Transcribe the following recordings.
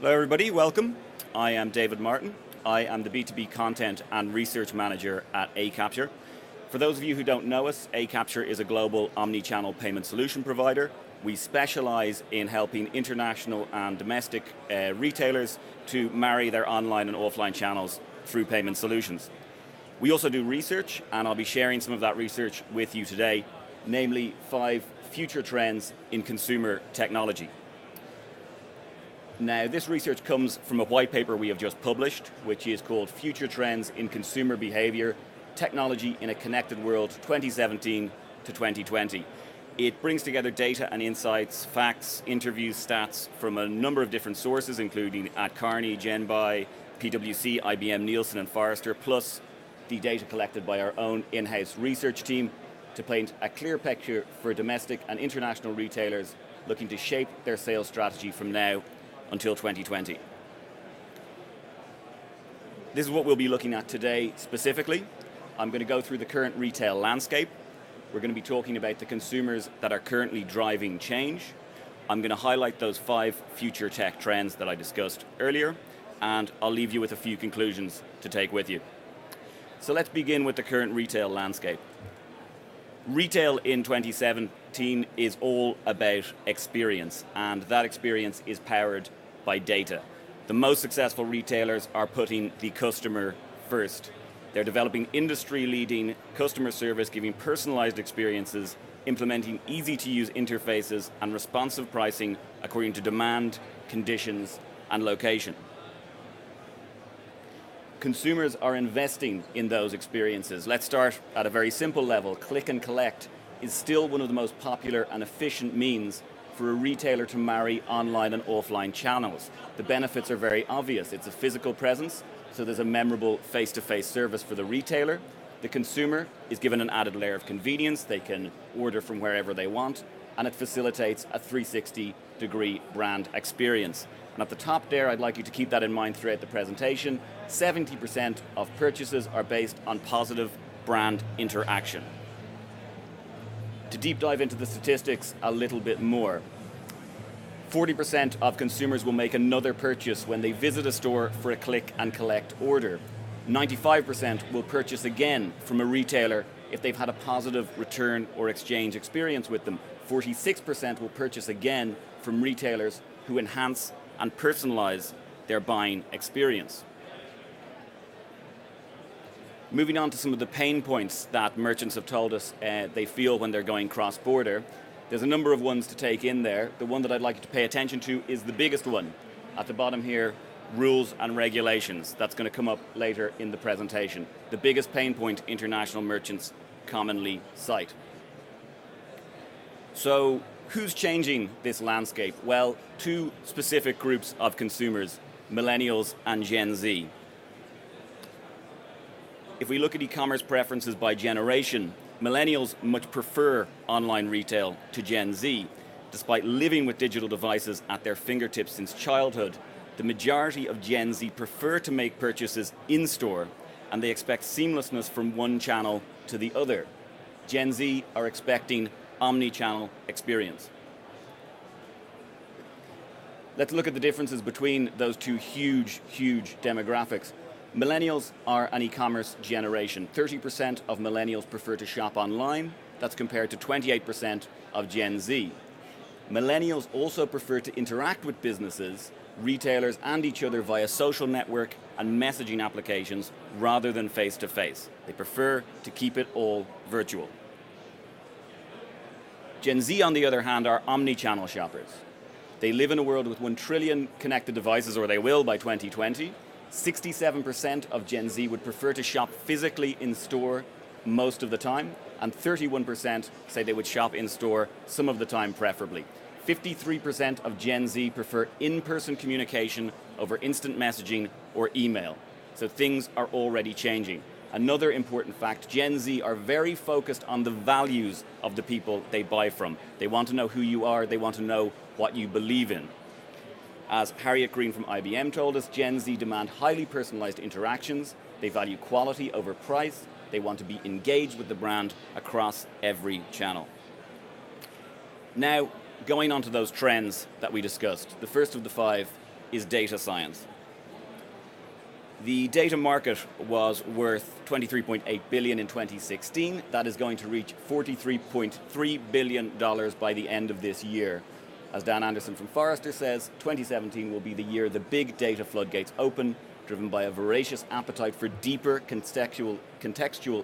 Hello everybody, welcome. I am David Martin. I am the B2B Content and Research Manager at Acapture. For those of you who don't know us, Acapture is a global omni-channel payment solution provider. We specialize in helping international and domestic retailers to marry their online and offline channels through payment solutions. We also do research, and I'll be sharing some of that research with you today, namely 5 future trends in consumer technology. Now, this research comes from a white paper we have just published, which is called Future Trends in Consumer Behavior, Technology in a Connected World 2017 to 2020. It brings together data and insights, facts, interviews, stats from a number of different sources, including Carney, GenBuy, PwC, IBM, Nielsen, and Forrester, plus the data collected by our own in-house research team to paint a clear picture for domestic and international retailers looking to shape their sales strategy from now until 2020. This is what we'll be looking at today specifically. I'm going to go through the current retail landscape. We're going to be talking about the consumers that are currently driving change. I'm going to highlight those 5 future tech trends that I discussed earlier, and I'll leave you with a few conclusions to take with you. So let's begin with the current retail landscape. Retail in 2017 is all about experience, and that experience is powered by data. The most successful retailers are putting the customer first. They're developing industry-leading customer service, giving personalized experiences, implementing easy-to-use interfaces, and responsive pricing according to demand, conditions, and location. Consumers are investing in those experiences. Let's start at a very simple level. Click and collect is still one of the most popular and efficient means for a retailer to marry online and offline channels. The benefits are very obvious. It's a physical presence, so there's a memorable face-to-face service for the retailer. The consumer is given an added layer of convenience. They can order from wherever they want, and it facilitates a 360-degree brand experience. And at the top there, I'd like you to keep that in mind throughout the presentation. 70% of purchases are based on positive brand interaction. To deep dive into the statistics a little bit more, 40% of consumers will make another purchase when they visit a store for a click and collect order. 95% will purchase again from a retailer if they've had a positive return or exchange experience with them. 46% will purchase again from retailers who enhance and personalize their buying experience. Moving on to some of the pain points that merchants have told us they feel when they're going cross-border. There's a number of ones to take in there. The one that I'd like you to pay attention to is the biggest one. At the bottom here, rules and regulations. That's going to come up later in the presentation. The biggest pain point international merchants commonly cite. So, who's changing this landscape? Well, 2 specific groups of consumers, Millennials and Gen Z. If we look at e-commerce preferences by generation, Millennials much prefer online retail to Gen Z. Despite living with digital devices at their fingertips since childhood, the majority of Gen Z prefer to make purchases in-store, and they expect seamlessness from one channel to the other. Gen Z are expecting omni-channel experience. Let's look at the differences between those 2 huge demographics. Millennials are an e-commerce generation. 30% of millennials prefer to shop online. That's compared to 28% of Gen Z. Millennials also prefer to interact with businesses, retailers, and each other via social network and messaging applications rather than face-to-face. They prefer to keep it all virtual. Gen Z, on the other hand, are omni-channel shoppers. They live in a world with 1 trillion connected devices, or they will by 2020. 67% of Gen Z would prefer to shop physically in store most of the time, and 31% say they would shop in store some of the time preferably. 53% of Gen Z prefer in-person communication over instant messaging or email. So things are already changing. Another important fact, Gen Z are very focused on the values of the people they buy from. They want to know who you are, they want to know what you believe in. As Harriet Green from IBM told us, Gen Z demand highly personalized interactions, they value quality over price, they want to be engaged with the brand across every channel. Now, going on to those trends that we discussed, the first of the 5 is data science. The data market was worth $23.8 billion in 2016. That is going to reach $43.3 billion by the end of this year. As Dan Anderson from Forrester says, 2017 will be the year the big data floodgates open, driven by a voracious appetite for deeper contextual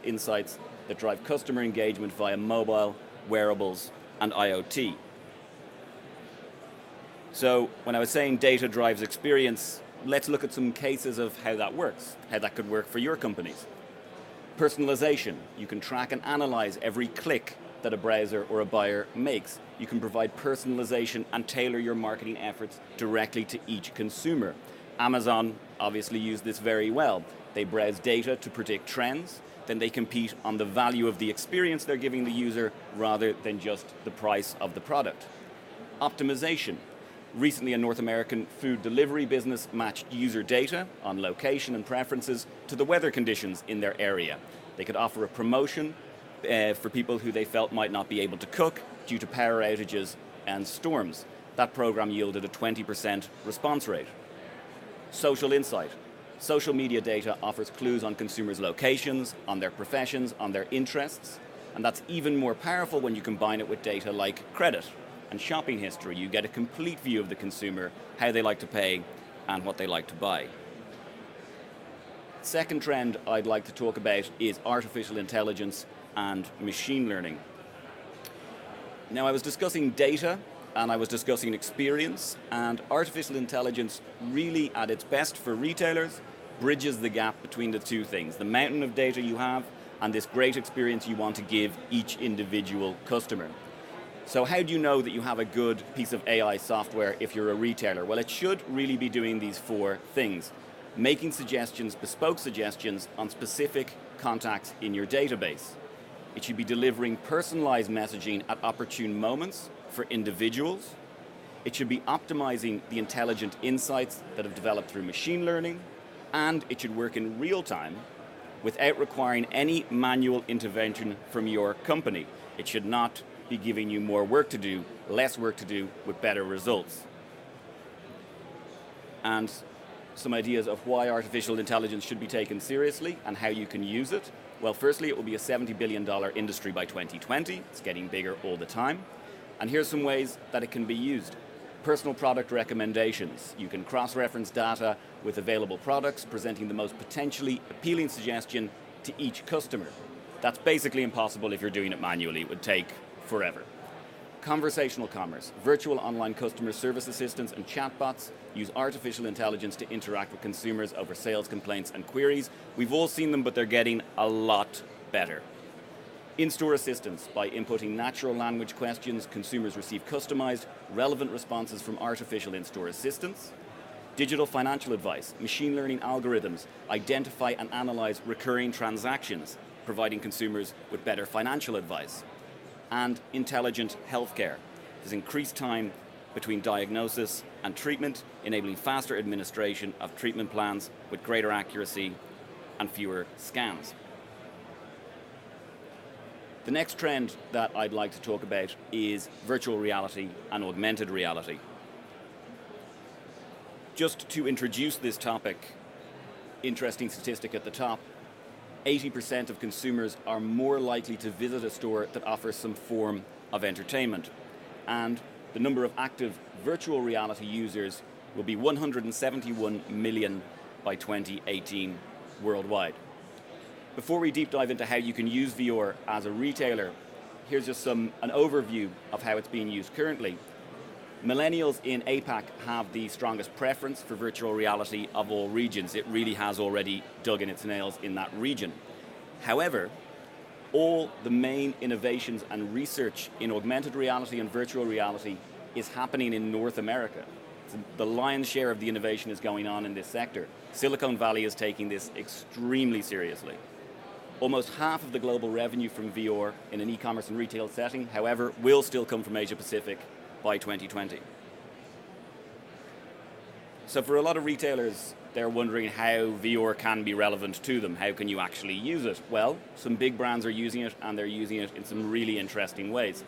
insights that drive customer engagement via mobile, wearables, and IoT. So when I was saying data drives experience, let's look at some cases of how that works, how that could work for your companies. Personalization. You can track and analyze every click that a browser or a buyer makes. You can provide personalization and tailor your marketing efforts directly to each consumer. Amazon obviously use this very well. They browse data to predict trends, then they compete on the value of the experience they're giving the user rather than just the price of the product. Optimization. Recently, a North American food delivery business matched user data on location and preferences to the weather conditions in their area. They could offer a promotion for people who they felt might not be able to cook due to power outages and storms. That program yielded a 20% response rate. Social insight. Social media data offers clues on consumers' locations, on their professions, on their interests, and that's even more powerful when you combine it with data like credit and shopping history. You get a complete view of the consumer, how they like to pay, and what they like to buy. Second trend I'd like to talk about is artificial intelligence and machine learning. Now, I was discussing data and I was discussing experience, and artificial intelligence really, at its best for retailers, bridges the gap between the two things, the mountain of data you have and this great experience you want to give each individual customer. So how do you know that you have a good piece of AI software if you're a retailer? Well, it should really be doing these four things. Making suggestions, bespoke suggestions on specific contacts in your database. It should be delivering personalized messaging at opportune moments for individuals. It should be optimizing the intelligent insights that have developed through machine learning. And it should work in real time without requiring any manual intervention from your company. It should not be giving you more work to do, less work to do with better results. And some ideas of why artificial intelligence should be taken seriously and how you can use it. Well, firstly, it will be a $70 billion industry by 2020. It's getting bigger all the time. And here's some ways that it can be used. Personal product recommendations. You can cross-reference data with available products, presenting the most potentially appealing suggestion to each customer. That's basically impossible if you're doing it manually. It would take forever. Conversational commerce. Virtual online customer service assistants and chatbots use artificial intelligence to interact with consumers over sales complaints and queries. We've all seen them, but they're getting a lot better. In-store assistance. By inputting natural language questions, consumers receive customized, relevant responses from artificial in-store assistants. Digital financial advice. Machine learning algorithms identify and analyze recurring transactions, providing consumers with better financial advice. And intelligent healthcare. There's increased time between diagnosis and treatment, enabling faster administration of treatment plans with greater accuracy and fewer scans. The next trend that I'd like to talk about is virtual reality and augmented reality. Just to introduce this topic, interesting statistic at the top, 80% of consumers are more likely to visit a store that offers some form of entertainment. And the number of active virtual reality users will be 171 million by 2018 worldwide. Before we deep dive into how you can use VR as a retailer, here's just an overview of how it's being used currently. Millennials in APAC have the strongest preference for virtual reality of all regions. It really has already dug in its nails in that region. However, all the main innovations and research in augmented reality and virtual reality is happening in North America. So the lion's share of the innovation is going on in this sector. Silicon Valley is taking this extremely seriously. Almost half of the global revenue from VR in an e-commerce and retail setting, however, will still come from Asia Pacific by 2020. So for a lot of retailers, they're wondering how VR can be relevant to them. How can you actually use it? Well, some big brands are using it, and they're using it in some really interesting ways.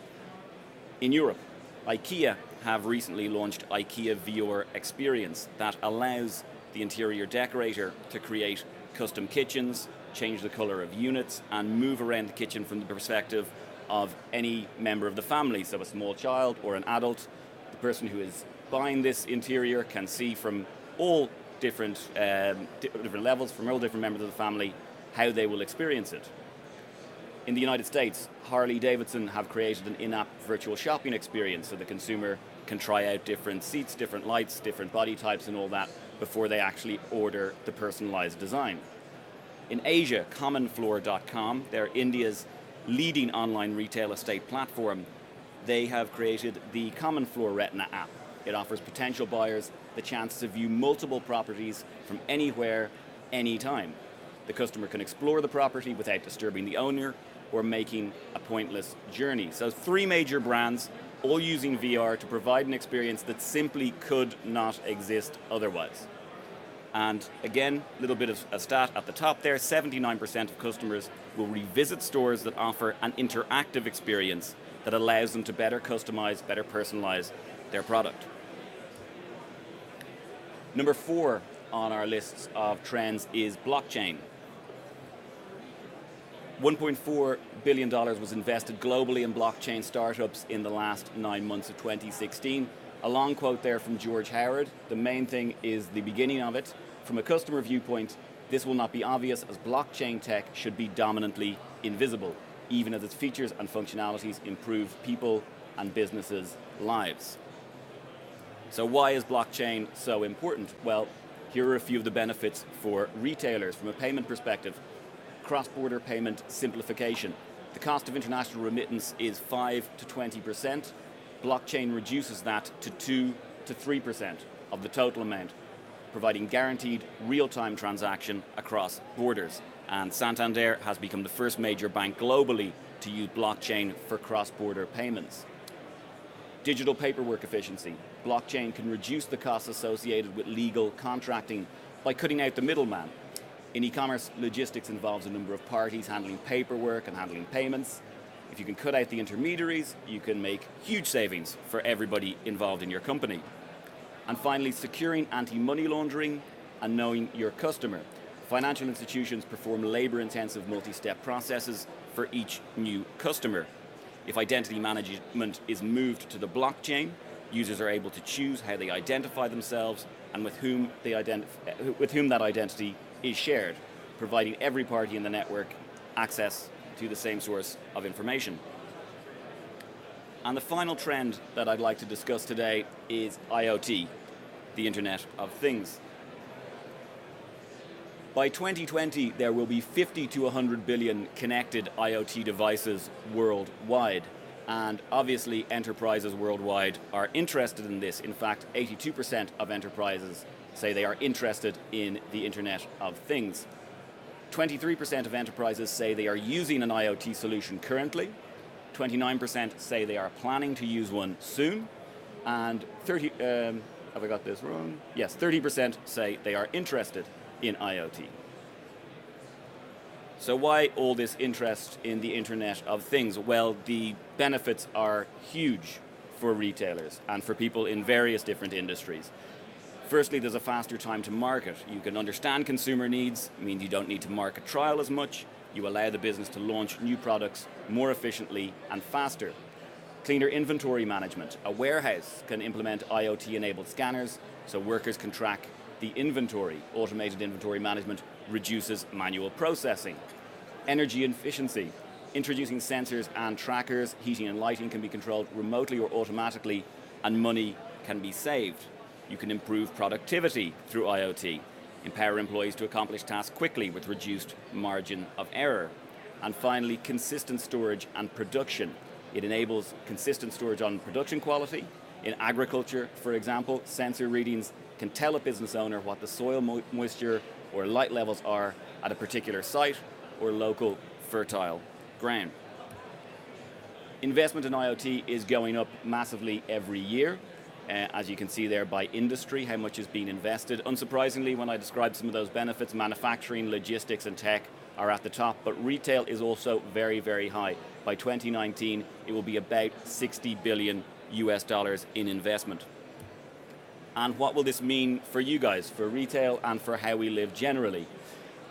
In Europe, IKEA have recently launched IKEA VR Experience that allows the interior decorator to create custom kitchens, change the color of units, and move around the kitchen from the perspective of any member of the family, so a small child or an adult. The person who is buying this interior can see from all different levels, from all different members of the family, how they will experience it. In the United States, Harley-Davidson have created an in-app virtual shopping experience so the consumer can try out different seats, different lights, different body types and all that before they actually order the personalized design. In Asia, commonfloor.com, they're India's leading online retail estate platform. They have created the Common Floor Retina app. It offers potential buyers the chance to view multiple properties from anywhere, anytime. The customer can explore the property without disturbing the owner or making a pointless journey. So 3 major brands, all using VR to provide an experience that simply could not exist otherwise. And again, a little bit of a stat at the top there, 79% of customers will revisit stores that offer an interactive experience that allows them to better customize, better personalize their product. Number 4 on our lists of trends is blockchain. $1.4 billion was invested globally in blockchain startups in the last 9 months of 2016. A long quote there from George Howard. The main thing is the beginning of it. From a customer viewpoint, this will not be obvious as blockchain tech should be dominantly invisible, even as its features and functionalities improve people and businesses' lives. So why is blockchain so important? Well, here are a few of the benefits for retailers from a payment perspective. Cross-border payment simplification. The cost of international remittance is 5 to 20%. Blockchain reduces that to 2 to 3% of the total amount, providing guaranteed real-time transaction across borders. And Santander has become the first major bank globally to use blockchain for cross-border payments. Digital paperwork efficiency. Blockchain can reduce the costs associated with legal contracting by cutting out the middleman. In e-commerce, logistics involves a number of parties handling paperwork and handling payments. If you can cut out the intermediaries, you can make huge savings for everybody involved in your company. And finally, securing anti-money laundering and knowing your customer. Financial institutions perform labor-intensive multi-step processes for each new customer. If identity management is moved to the blockchain, users are able to choose how they identify themselves and with whom that identity is shared, providing every party in the network access to the same source of information. And the final trend that I'd like to discuss today is IoT, the Internet of Things. By 2020, there will be 50 to 100 billion connected IoT devices worldwide. And obviously, enterprises worldwide are interested in this. In fact, 82% of enterprises say they are interested in the Internet of Things. 23% of enterprises say they are using an IoT solution currently. 29% say they are planning to use one soon. And 30% say they are interested in IoT. So why all this interest in the Internet of Things? Well, the benefits are huge for retailers and for people in various different industries. Firstly, there's a faster time to market. You can understand consumer needs, it means you don't need to market trial as much. You allow the business to launch new products more efficiently and faster. Cleaner inventory management. A warehouse can implement IoT-enabled scanners so workers can track the inventory. Automated inventory management reduces manual processing. Energy efficiency. Introducing sensors and trackers, heating and lighting can be controlled remotely or automatically, and money can be saved. You can improve productivity through IoT, empower employees to accomplish tasks quickly with reduced margin of error. And finally, consistent storage and production. It enables consistent storage on production quality. In agriculture, for example, sensor readings can tell a business owner what the soil moisture or light levels are at a particular site or local fertile ground. Investment in IoT is going up massively every year. As you can see there by industry, how much is being invested. Unsurprisingly, when I describe some of those benefits, manufacturing, logistics and tech are at the top, but retail is also very, very high. By 2019, it will be about $60 billion US dollars in investment. And what will this mean for you guys, for retail and for how we live generally?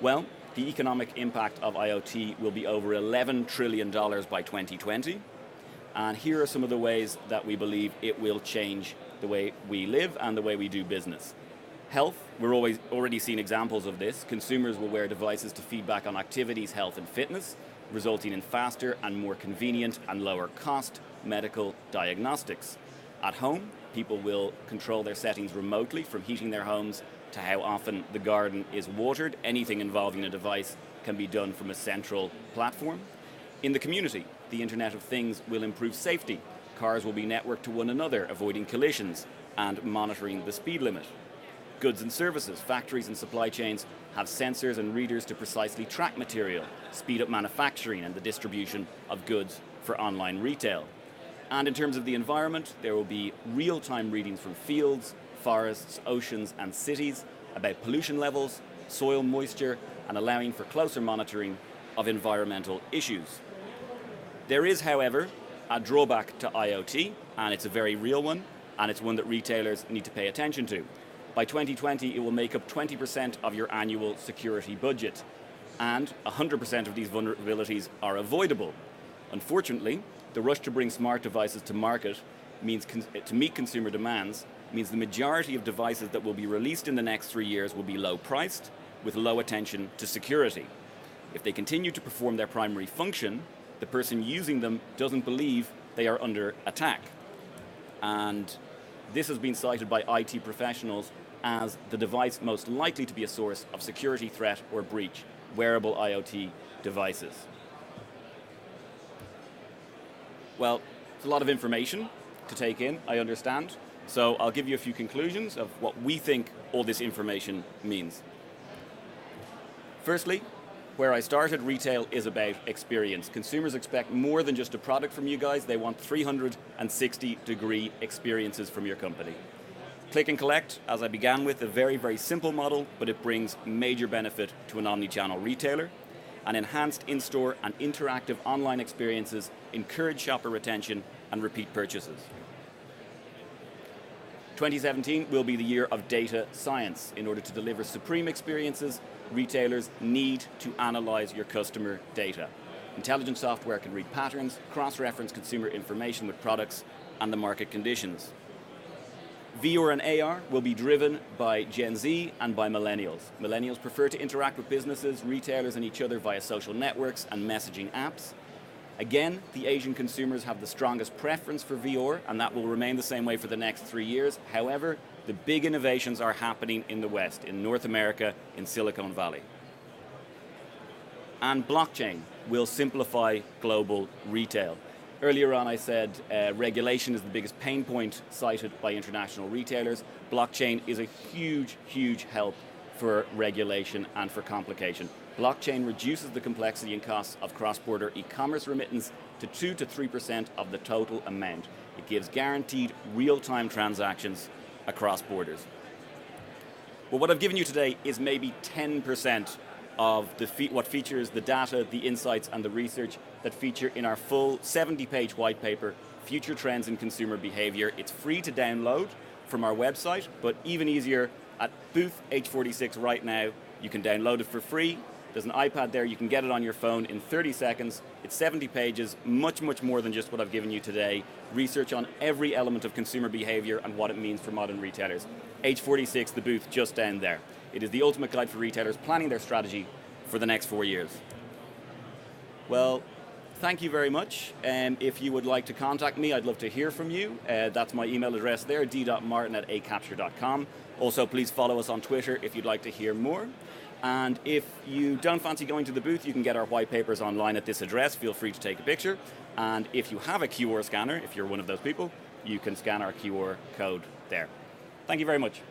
Well, the economic impact of IoT will be over $11 trillion by 2020. And here are some of the ways that we believe it will change the way we live and the way we do business. Health, we're already seeing examples of this. Consumers will wear devices to feedback on activities, health and fitness, resulting in faster and more convenient and lower cost medical diagnostics. At home, people will control their settings remotely, from heating their homes to how often the garden is watered. Anything involving a device can be done from a central platform. In the community, the Internet of Things will improve safety. Cars will be networked to one another, avoiding collisions and monitoring the speed limit. Goods and services, factories and supply chains have sensors and readers to precisely track material, speed up manufacturing and the distribution of goods for online retail. And in terms of the environment, there will be real-time readings from fields, forests, oceans and cities about pollution levels, soil moisture, and allowing for closer monitoring of environmental issues. There is, however, a drawback to IoT, and it's a very real one, and it's one that retailers need to pay attention to. By 2020, it will make up 20% of your annual security budget, and 100% of these vulnerabilities are avoidable. Unfortunately, the rush to bring smart devices to market means to meet consumer demands means the majority of devices that will be released in the next 3 years will be low priced, with low attention to security. If they continue to perform their primary function, the person using them doesn't believe they are under attack. And this has been cited by IT professionals as the device most likely to be a source of security threat or breach, wearable IoT devices. Well, it's a lot of information to take in, I understand. So I'll give you a few conclusions of what we think all this information means. Firstly, where I started, retail is about experience. Consumers expect more than just a product from you guys. They want 360-degree experiences from your company. Click and collect, as I began with, a very, very simple model, but it brings major benefit to an omni-channel retailer. And enhanced in-store and interactive online experiences encourage shopper retention and repeat purchases. 2017 will be the year of data science. In order to deliver supreme experiences, retailers need to analyze your customer data. Intelligent software can read patterns, cross-reference consumer information with products and the market conditions. VR and AR will be driven by Gen Z and by Millennials. Millennials prefer to interact with businesses, retailers, and each other via social networks and messaging apps. Again, the Asian consumers have the strongest preference for VR, and that will remain the same way for the next 3 years. However, the big innovations are happening in the West, in North America, in Silicon Valley. And blockchain will simplify global retail. Earlier on I said regulation is the biggest pain point cited by international retailers. Blockchain is a huge, huge help for regulation and for complication. Blockchain reduces the complexity and costs of cross-border e-commerce remittance to 2 to 3% of the total amount. It gives guaranteed real-time transactions across borders. Well, what I've given you today is maybe 10% of what features the data, the insights, and the research that feature in our full 70-page white paper, Future Trends in Consumer Behavior. It's free to download from our website, but even easier, at booth H46 right now, you can download it for free. There's an iPad there, you can get it on your phone in 30 seconds. It's 70 pages, much, much more than just what I've given you today. Research on every element of consumer behavior and what it means for modern retailers. H46, the booth just down there. It is the ultimate guide for retailers planning their strategy for the next 4 years. Well, thank you very much. If you would like to contact me, I'd love to hear from you. That's my email address there, d.martin@acapture.com. Also, please follow us on Twitter if you'd like to hear more. And if you don't fancy going to the booth, you can get our white papers online at this address. Feel free to take a picture. And if you have a QR scanner, if you're one of those people, you can scan our QR code there. Thank you very much.